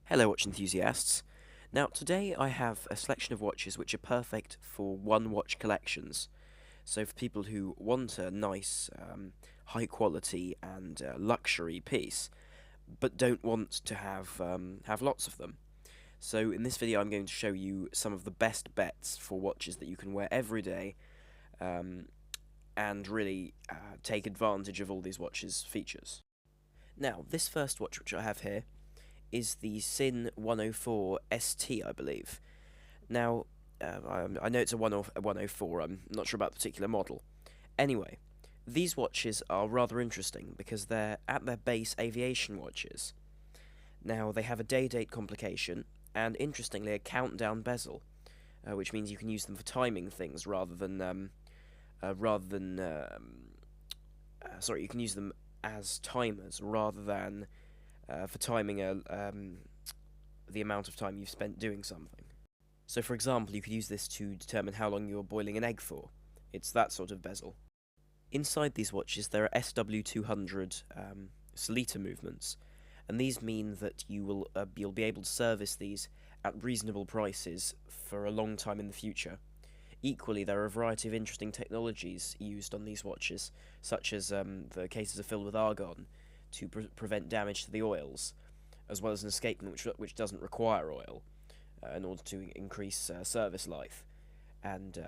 Hello watch enthusiasts. Now today I have a selection of watches which are perfect for one watch collections. So for people who want a nice, high quality and luxury piece, but don't want to have lots of them. So in this video I'm going to show you some of the best bets for watches that you can wear every day, and really take advantage of all these watches' features. Now this first watch which I have here is the Sin 104 ST, I believe. Now, I know it's a 104, I'm not sure about the particular model. Anyway, these watches are rather interesting because they're at their base aviation watches. Now, they have a day-date complication, and interestingly, a countdown bezel, which means you can use them for timing things sorry, you can use them as timers rather than for timing the amount of time you've spent doing something. So for example, you could use this to determine how long you're boiling an egg for. It's that sort of bezel. Inside these watches there are SW200 Solita movements, and these mean that you'll be able to service these at reasonable prices for a long time in the future. Equally, there are a variety of interesting technologies used on these watches, such as the cases are filled with argon to prevent damage to the oils, as well as an escapement which doesn't require oil in order to increase service life, and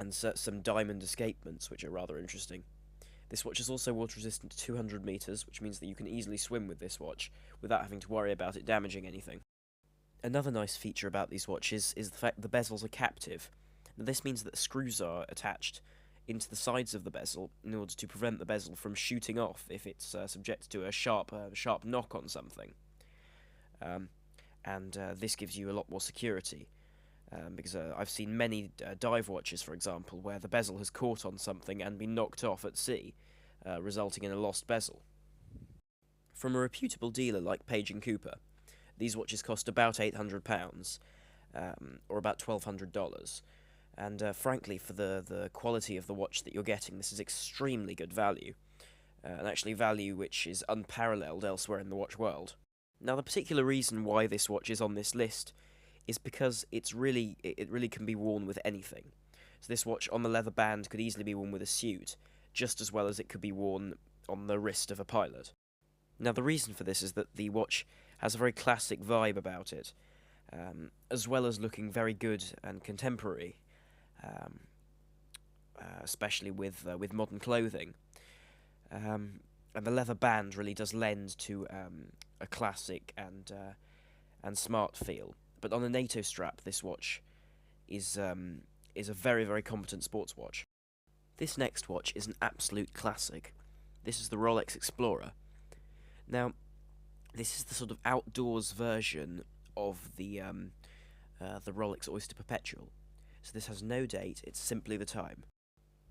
some diamond escapements which are rather interesting. This watch is also water resistant to 200 meters, which means that you can easily swim with this watch without having to worry about it damaging anything. Another nice feature about these watches is the fact that the bezels are captive. Now, this means that screws are attached into the sides of the bezel in order to prevent the bezel from shooting off if it's subjected to a sharp knock on something. This gives you a lot more security, because I've seen many dive watches, for example, where the bezel has caught on something and been knocked off at sea, resulting in a lost bezel. From a reputable dealer like Page & Cooper, these watches cost about £800, or about $1,200. And frankly, for the quality of the watch that you're getting, this is extremely good value, and actually value which is unparalleled elsewhere in the watch world. Now, the particular reason why this watch is on this list is because it really can be worn with anything. So this watch on the leather band could easily be worn with a suit, just as well as it could be worn on the wrist of a pilot. Now, the reason for this is that the watch has a very classic vibe about it, as well as looking very good and contemporary. Especially with modern clothing, and the leather band really does lend to a classic and smart feel. But on a NATO strap, this watch is a very, very competent sports watch. This next watch is an absolute classic. This is the Rolex Explorer. Now, this is the sort of outdoors version of the Rolex Oyster Perpetual. So this has no date, it's simply the time.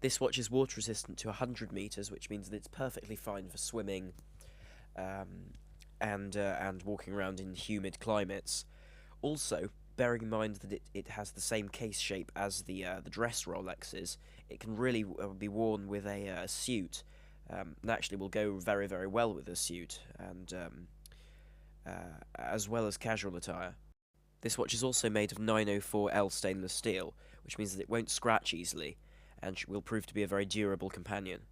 This watch is water resistant to 100 meters, which means that it's perfectly fine for swimming and walking around in humid climates. Also, bearing in mind that it has the same case shape as the dress Rolexes, it can really be worn with a suit, and actually will go very, very well with a suit, and as well as casual attire. This watch is also made of 904L stainless steel, which means that it won't scratch easily, and will prove to be a very durable companion.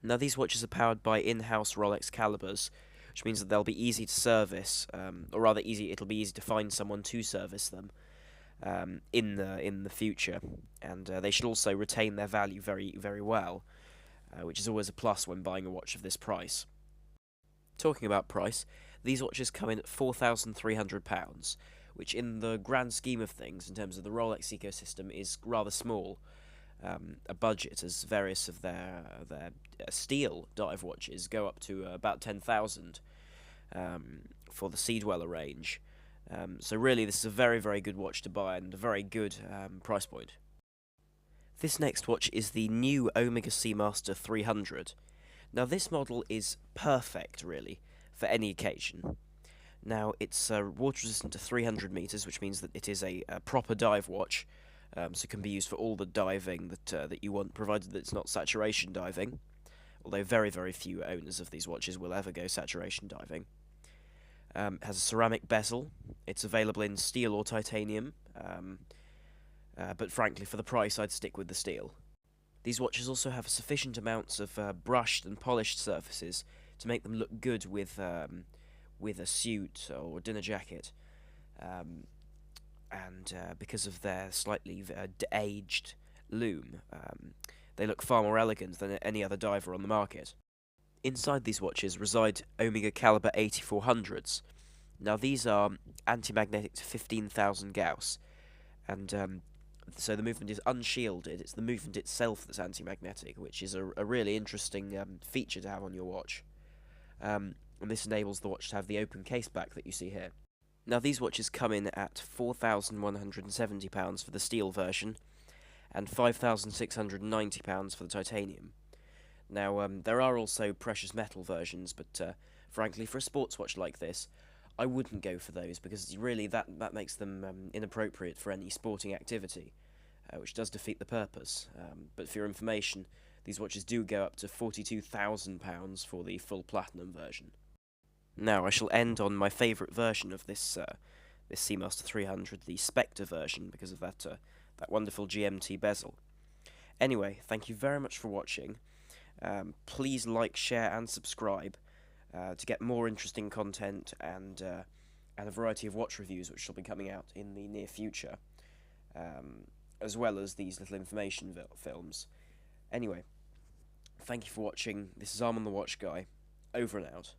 Now, these watches are powered by in-house Rolex calibers, which means that they'll be easy to service, or rather it'll be easy to find someone to service them in the future, and they should also retain their value very, very well, which is always a plus when buying a watch of this price. Talking about price, these watches come in at £4,300, which in the grand scheme of things, in terms of the Rolex ecosystem, is rather small. A budget, as various of their steel dive watches go up to about 10,000 for the Sea Dweller range. So really, this is a very, very good watch to buy and a very good price point. This next watch is the new Omega Seamaster 300. Now, this model is perfect, really, for any occasion. Now, it's water resistant to 300 meters, which means that it is a proper dive watch, so it can be used for all the diving that you want, provided that it's not saturation diving, although very, very few owners of these watches will ever go saturation diving. Has a ceramic bezel. It's available in steel or titanium, but frankly, for the price, I'd stick with the steel. These watches also have sufficient amounts of brushed and polished surfaces to make them look good with a suit or dinner jacket, and because of their slightly aged loom, they look far more elegant than any other diver on the market. Inside these watches reside Omega caliber 8400s. Now these are anti-magnetic to 15,000 Gauss, and so the movement is unshielded. It's the movement itself that's anti-magnetic, which is a really interesting feature to have on your watch. And this enables the watch to have the open case back that you see here. Now these watches come in at £4,170 for the steel version, and £5,690 for the titanium. Now, there are also precious metal versions, but frankly, for a sports watch like this, I wouldn't go for those, because really that makes them inappropriate for any sporting activity, which does defeat the purpose. But for your information, these watches do go up to £42,000 for the full platinum version. Now, I shall end on my favourite version of this Seamaster 300, the Spectre version, because of that wonderful GMT bezel. Anyway, thank you very much for watching. Please like, share, and subscribe to get more interesting content and a variety of watch reviews which shall be coming out in the near future, as well as these little information films. Anyway, thank you for watching. This is Arm on the Watch Guy. Over and out.